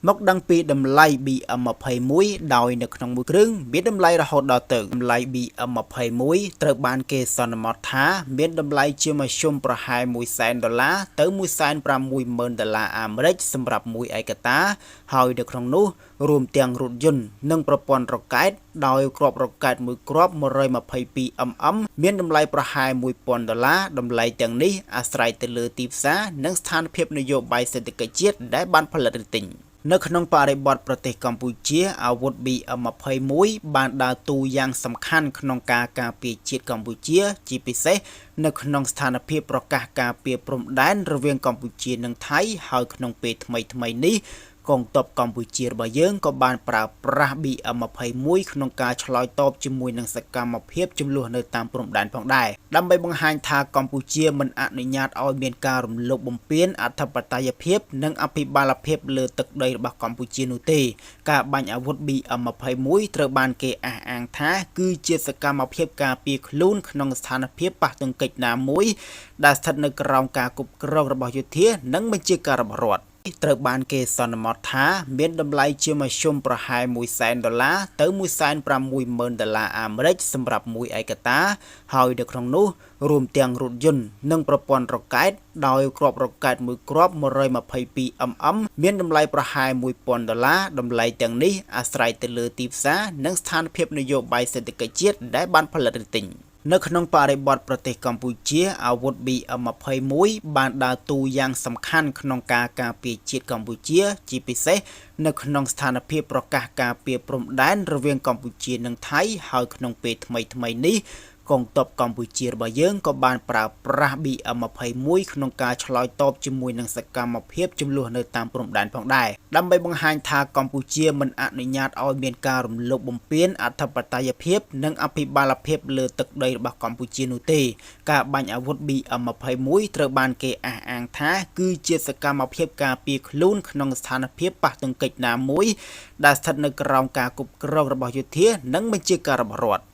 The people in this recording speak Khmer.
មកដឹងពីតម្លៃ BM21 ដោយនៅក្នុងមួយគ្រឿងមានតម្លៃរហូតដល់ទៅតម្លៃ BM21 ត្រូវបានគេសន្មតថាមានតម្លៃជាមធ្យមប្រហែល$100,000ទៅ$160,000អាមេរិកសម្រាប់មួយឯកតាហើយនៅក្នុងនោះរួមទាំងរថយន្តនិងប្រព័ន្ធរ៉ុកកែតដោយគ្រាប់រ៉ុកកែតមួយគ្រាប់ 122mm មានតម្លៃប្រហែល$1,000តម្លៃទាំងនេះអាស្រ័យទៅលើទីផ្សារនិងស្ថានភាពនយោបាយសេដ្ឋកិច្ចជាតិដែលបានផលិតឬទិញនៅក្នុងបរិបទប្រទេសកម្ពុជាអាវុធ BM21 បានដើរតួយ៉ាងសំខាន់ក្នុងការការពារជាតិកម្ពុជាជាពិសេសនៅក្នុងស្ថានភាពប្រកាសការពារព្រំដែនរវាងកម្ពុជានិងថៃហើយក្នុងពេលថ្មីនេះកងទ័ពកម្ពុជារបស់យើងក៏បានប្រើប្រាស់ BM21 ក្នុងការឆ្លើយតបជាមួយនឹងសកម្មភាពជម្លោះនៅតាមព្រំដែនផងដែរដើម្បីបង្ហាញថាកម្ពុជាមិនអនុញ្ញាតឲ្យមានការរំលោភបំពានអធិបតេយ្យភាពនិងអភិបាលភាពលើទឹកដីរបស់កម្ពុជានោះទេការបាញ់អាវុធ BM21 ត្រូវបានគេអះអាងថាគឺជាសកម្មភាពការពារខ្លួនក្នុងស្ថានភាពប៉ះទង្គិចណាមួយដែលស្ថិតនៅក្រោមការគ្រប់គ្រងរបស់យោធានិងបញ្ជាការរបស់រដ្ឋត្រូវបានគេសន្មតថាមានតម្លៃជាមធ្យមប្រហែល$100,000ទៅ$160,000អាមេរិកសម្រាប់មួយឯកតាហើយនៅក្នុងនោះរួមទាំងរថយន្តនិងប្រព័ន្ធរ៉ុកកែតដោយគ្រាប់រ៉ុកកែតមួយគ្រាប់ 122mm មានតម្លៃប្រហែល$1,000តម្លៃទាំងនេះអាស្រ័យទៅលើទីផ្សារនិងស្ថានភាពនយោបាយសេដ្ឋកិច្ចជាតិដែលបានផលិតឬទិញនៅក្នុងបរិបទប្រទេសកម្ពុជាអាវុធ BM21 បានដើរតួយ៉ាងសំខាន់ក្នុងការការពារជាតិកម្ពុជាជាពិសេសនៅក្នុងស្ថានភាពប្រកាសការពារព្រំដែនរវាងកម្ពុជានិងថៃហើយក្នុងពេលថ្មីនេះកងទ័ពកម្ពុជារបស់យើងក៏បានប្រើប្រាស់ BM21 ក្នុងការឆ្លើយតបជាមួយនឹងសកម្មភាពជម្លោះនៅតាមព្រំដែនផងដែរដើម្បីបង្ហាញថាកម្ពុជាមិនអនុញ្ញាតឲ្យមានការរំលោភបំពានអធិបតេយ្យភាពនិងអភិបាលភាពលើទឹកដីរបស់កម្ពុជានោះទេការបាញ់អាវុធ BM21 ត្រូវបានគេអះអាងថាគឺជាសកម្មភាពការពារខ្លួនក្នុងស្ថានភាពប៉ះទង្គិចណាមួយដែលស្ថិតនៅក្រោមការគ្រប់គ្រងរបស់យោធានិងបញ្ជាការរបស់រដ្ឋ